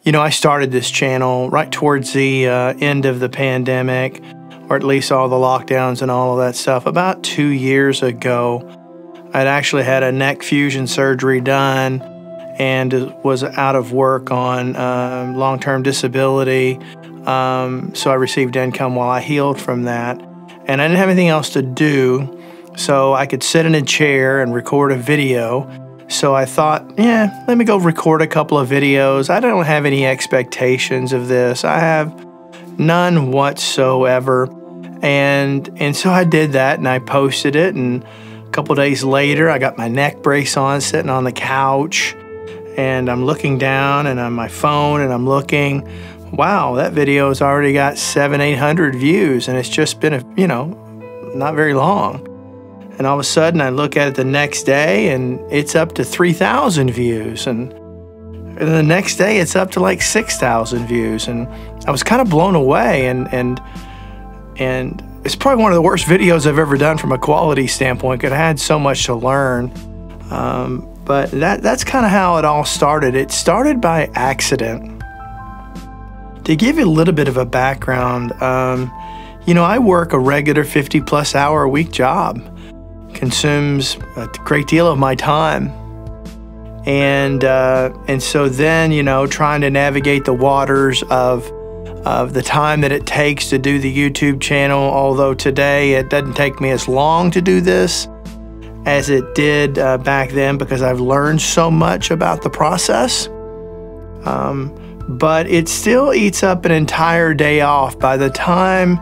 You know, I started this channel right towards the end of the pandemic, or at least all the lockdowns and all of that stuff, about 2 years ago. I'd actually had a neck fusion surgery done and was out of work on long-term disability. So I received income while I healed from that. And I didn't have anything else to do, so I could sit in a chair and record a video. So I thought, yeah, let me go record a couple of videos. I don't have any expectations of this. I have none whatsoever. And so I did that, and I posted it, and a couple days later I got my neck brace on, sitting on the couch, and I'm looking down and on my phone, and I'm looking, wow, that video has already got 700-800 views, and it's just been not very long. And all of a sudden I look at it the next day and it's up to 3,000 views, and the next day it's up to like 6,000 views, and I was kind of blown away, and it's probably one of the worst videos I've ever done from a quality standpoint, because I had so much to learn. But that's kind of how it all started. It started by accident. To give you a little bit of a background, I work a regular 50+ hour a week job. Consumes a great deal of my time. And so then, trying to navigate the waters of the time that it takes to do the YouTube channel, although today it doesn't take me as long to do this as it did back then, because I've learned so much about the process. But it still eats up an entire day off. By the time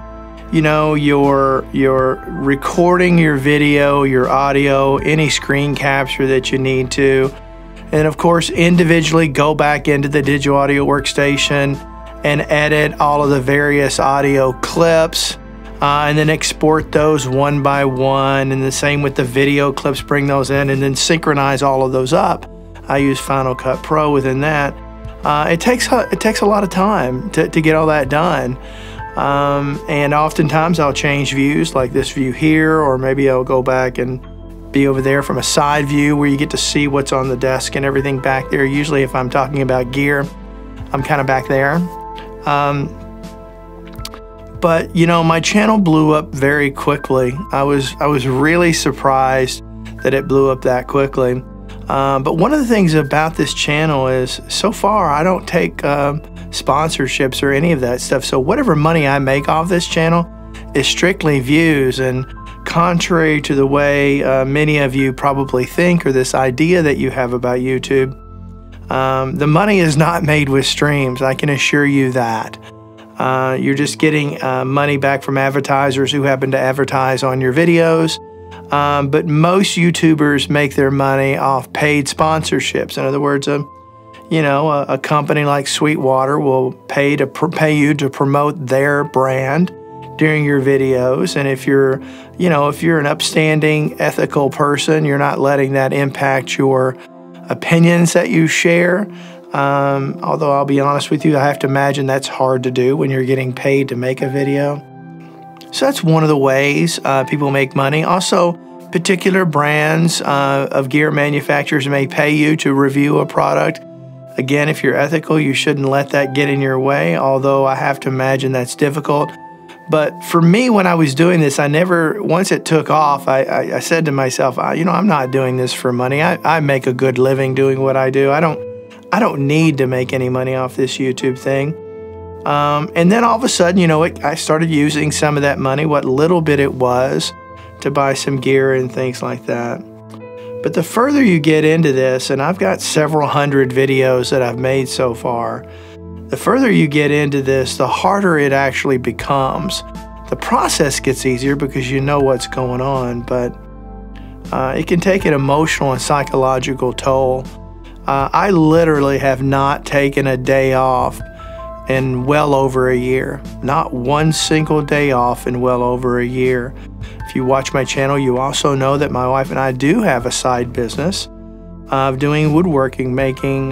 you're recording your video, your audio, any screen capture that you need to, and of course individually go back into the digital audio workstation and edit all of the various audio clips, and then export those one by one, and the same with the video clips, bring those in and then synchronize all of those up. I use Final Cut Pro within that. It takes a lot of time to get all that done. And oftentimes I'll change views, like this view here, or maybe I'll go back and be over there from a side view where you get to see what's on the desk and everything back there. Usually if I'm talking about gear, I'm kind of back there. But my channel blew up very quickly. I was really surprised that it blew up that quickly. But one of the things about this channel is, so far I don't take sponsorships or any of that stuff. So whatever money I make off this channel is strictly views. And contrary to the way many of you probably think, or this idea that you have about YouTube, the money is not made with streams. I can assure you that. You're just getting money back from advertisers who happen to advertise on your videos. But most YouTubers make their money off paid sponsorships. In other words, a company like Sweetwater will pay you to promote their brand during your videos. And if you're an upstanding, ethical person, you're not letting that impact your opinions that you share. Although I'll be honest with you, I have to imagine that's hard to do when you're getting paid to make a video. So that's one of the ways people make money. Also, particular brands of gear manufacturers may pay you to review a product. Again, if you're ethical, you shouldn't let that get in your way, although I have to imagine that's difficult. But for me, when I was doing this, once it took off, I said to myself, I'm not doing this for money. I make a good living doing what I do. I don't need to make any money off this YouTube thing. And then all of a sudden, I started using some of that money, what little bit it was, to buy some gear and things like that. But the further you get into this, and I've got several hundred videos that I've made so far, the further you get into this, the harder it actually becomes. The process gets easier because you know what's going on, but it can take an emotional and psychological toll. I literally have not taken a day off in well over a year. Not one single day off in well over a year. If you watch my channel, you also know that my wife and I do have a side business of doing woodworking, making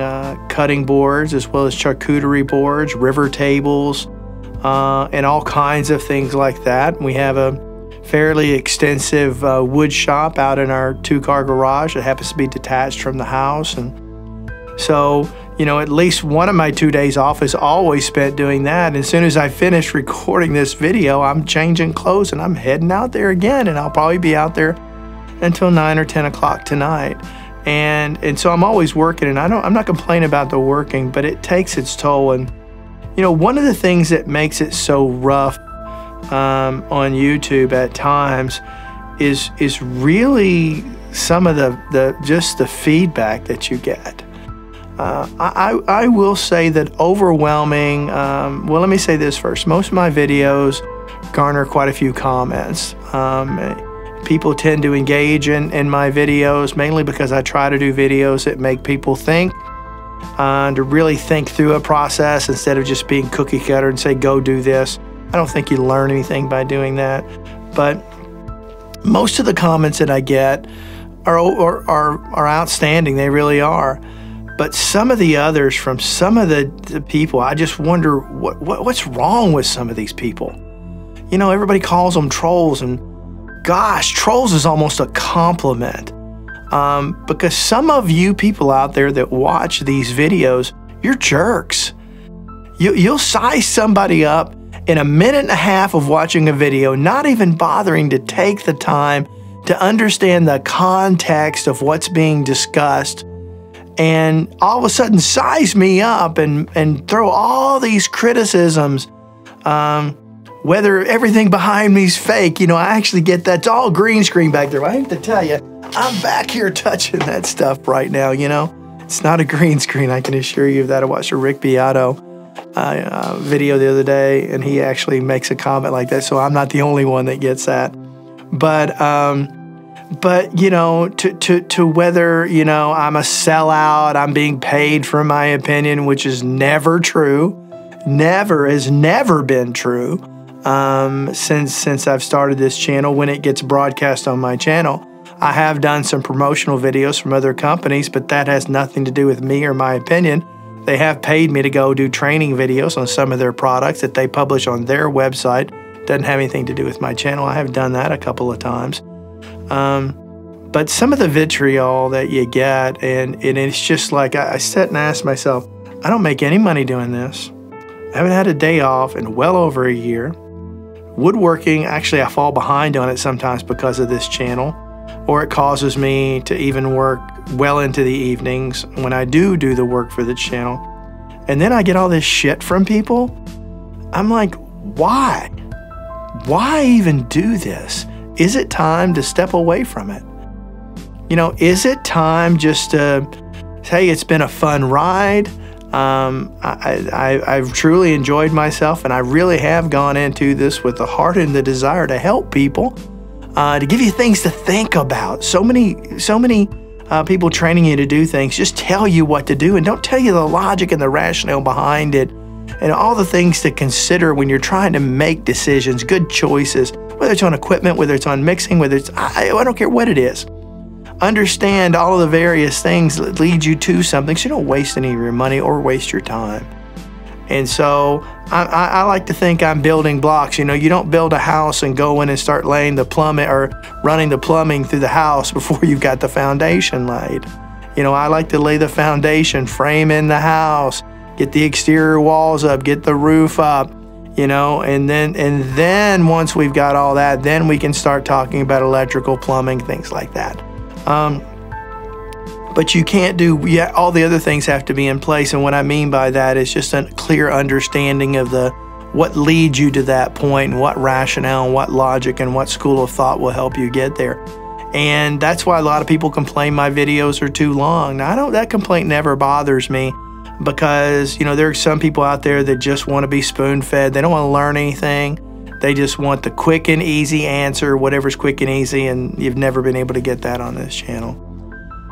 cutting boards as well as charcuterie boards, river tables, and all kinds of things like that. We have a fairly extensive wood shop out in our 2-car garage that happens to be detached from the house. And so, you know, at least one of my 2 days off is always spent doing that. And as soon as I finish recording this video, I'm changing clothes and I'm heading out there again, and I'll probably be out there until 9 or 10 o'clock tonight. And so I'm always working, and I'm not complaining about the working, but it takes its toll. And you know, one of the things that makes it so rough on YouTube at times is really some of the feedback that you get. I will say that overwhelming, well, let me say this first. Most of my videos garner quite a few comments. People tend to engage in my videos, mainly because I try to do videos that make people think, to really think through a process instead of just being cookie cutter and say, go do this. I don't think you learn anything by doing that. But most of the comments that I get are outstanding. They really are. But some of the others from some of the people, I just wonder what's wrong with some of these people. You know, everybody calls them trolls, and gosh, trolls is almost a compliment. Because some of you people out there that watch these videos, you're jerks. You'll size somebody up in a minute and a half of watching a video, not even bothering to take the time to understand the context of what's being discussed, and all of a sudden size me up and throw all these criticisms, whether everything behind me is fake. You know, I actually get that. It's all green screen back there. I hate to tell you, I'm back here touching that stuff right now, you know. It's not a green screen, I can assure you of that. I watched a Rick Beato video the other day, and he actually makes a comment like that, so I'm not the only one that gets that. But you know, to whether, you know, I'm a sellout, I'm being paid for my opinion, which is never true, has never been true since I've started this channel. When it gets broadcast on my channel, I have done some promotional videos from other companies, but that has nothing to do with me or my opinion. They have paid me to go do training videos on some of their products that they publish on their website. Doesn't have anything to do with my channel. I have done that a couple of times. But some of the vitriol that you get, and it's just like, I sit and ask myself, I don't make any money doing this. I haven't had a day off in well over a year. Woodworking, actually, I fall behind on it sometimes because of this channel, or it causes me to even work well into the evenings when I do the work for the channel. And then I get all this shit from people. I'm like, why? Why even do this? Is it time to step away from it? You know, is it time just to say, hey, it's been a fun ride. I've truly enjoyed myself, and I really have gone into this with the heart and the desire to help people, to give you things to think about. So many people training you to do things just tell you what to do and don't tell you the logic and the rationale behind it, and all the things to consider when you're trying to make decisions, good choices, whether it's on equipment, whether it's on mixing, whether it's, I don't care what it is. Understand all of the various things that lead you to something so you don't waste any of your money or waste your time. And so I like to think I'm building blocks. You know, you don't build a house and go in and start laying the plumbing or running the plumbing through the house before you've got the foundation laid. You know, I like to lay the foundation, frame in the house, get the exterior walls up, get the roof up, you know, and then once we've got all that, then we can start talking about electrical, plumbing, things like that. But you can't do, yeah, all the other things have to be in place. And what I mean by that is just a clear understanding of what leads you to that point, and what rationale and what logic and what school of thought will help you get there. And that's why a lot of people complain my videos are too long. Now, that complaint never bothers me, because, you know, there are some people out there that just want to be spoon-fed. They don't want to learn anything. They just want the quick and easy answer, whatever's quick and easy, and you've never been able to get that on this channel.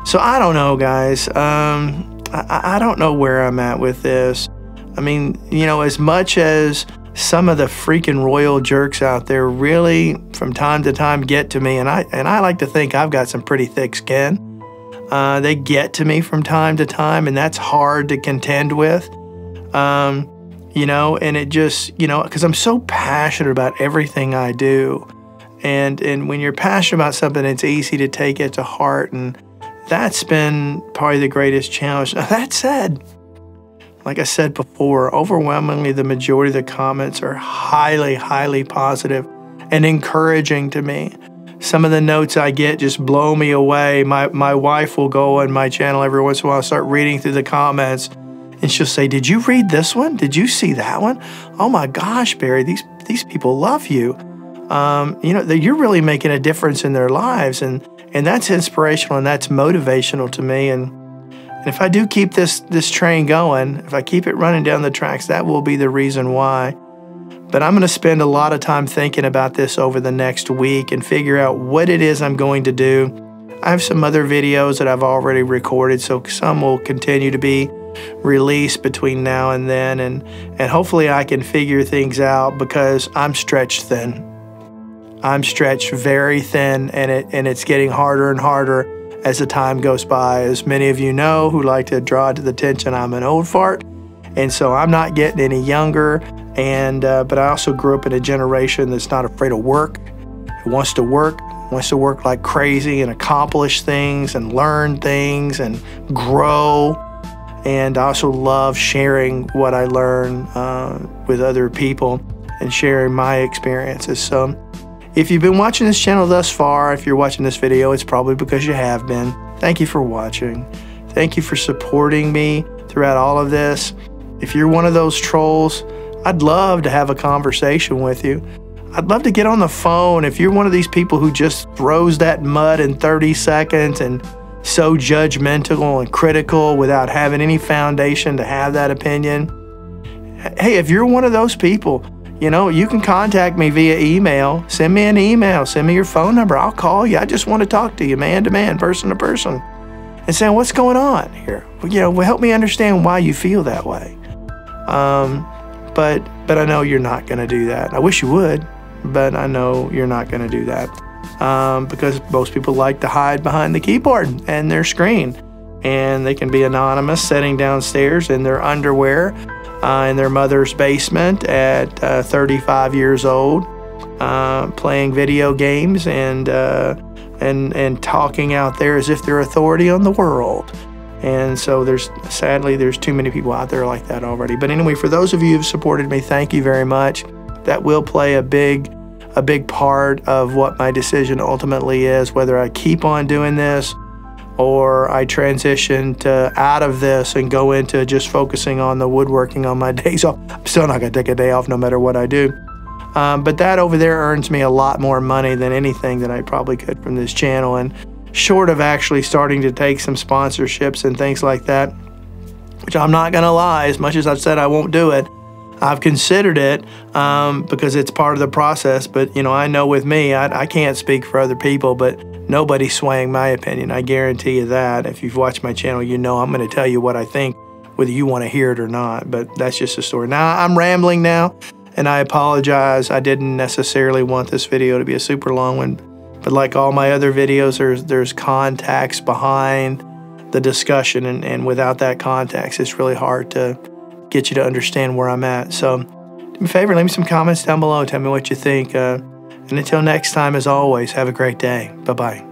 So I don't know, guys. I don't know where I'm at with this. I mean, you know, as much as some of the freaking royal jerks out there really from time to time get to me, and I like to think I've got some pretty thick skin. They get to me from time to time, and that's hard to contend with. You know, and it just, you know, because I'm so passionate about everything I do. And when you're passionate about something, it's easy to take it to heart. And that's been probably the greatest challenge. Now, that said, like I said before, overwhelmingly the majority of the comments are highly, highly positive and encouraging to me. Some of the notes I get just blow me away. My wife will go on my channel every once in a while, start reading through the comments, and she'll say, "Did you read this one? Did you see that one? Oh my gosh, Barry, these people love you. You know, you're really making a difference in their lives," and that's inspirational and that's motivational to me. And if I do keep this train going, if I keep it running down the tracks, that will be the reason why. But I'm going to spend a lot of time thinking about this over the next week and figure out what it is I'm going to do. I have some other videos that I've already recorded, so some will continue to be released between now and then, and hopefully I can figure things out, because I'm stretched thin. I'm stretched very thin, and it's getting harder and harder as the time goes by. As many of you know who like to draw to the attention, I'm an old fart, and so I'm not getting any younger. And but I also grew up in a generation that's not afraid of work. Who wants to work like crazy and accomplish things and learn things and grow. And I also love sharing what I learn with other people and sharing my experiences. So if you've been watching this channel thus far, if you're watching this video, it's probably because you have been. Thank you for watching. Thank you for supporting me throughout all of this. If you're one of those trolls, I'd love to have a conversation with you. I'd love to get on the phone. If you're one of these people who just throws that mud in 30 seconds and so judgmental and critical without having any foundation to have that opinion, hey, if you're one of those people, you know, you can contact me via email. Send me an email. Send me your phone number. I'll call you. I just want to talk to you, man to man, person to person, and say, what's going on here? You know, help me understand why you feel that way. But I know you're not going to do that. I wish you would, but I know you're not going to do that, because most people like to hide behind the keyboard and their screen, and they can be anonymous sitting downstairs in their underwear in their mother's basement at 35 years old, playing video games and talking out there as if they're authority on the world. And so sadly, there's too many people out there like that already. But anyway, for those of you who've supported me, thank you very much. That will play a big part of what my decision ultimately is, whether I keep on doing this or I transition out of this and go into just focusing on the woodworking on my days off. I'm still not gonna take a day off no matter what I do. But that over there earns me a lot more money than anything that I probably could from this channel. And short of actually starting to take some sponsorships and things like that, which I'm not gonna lie, as much as I've said I won't do it, I've considered it because it's part of the process. But you know, I know with me, I can't speak for other people, but nobody's swaying my opinion. I guarantee you that. If you've watched my channel, you know I'm gonna tell you what I think, whether you wanna hear it or not. But that's just a story. Now, I'm rambling now, and I apologize. I didn't necessarily want this video to be a super long one. But like all my other videos, there's context behind the discussion, and without that context, it's really hard to get you to understand where I'm at. So do me a favor, leave me some comments down below. Tell me what you think. And until next time, as always, have a great day. Bye-bye.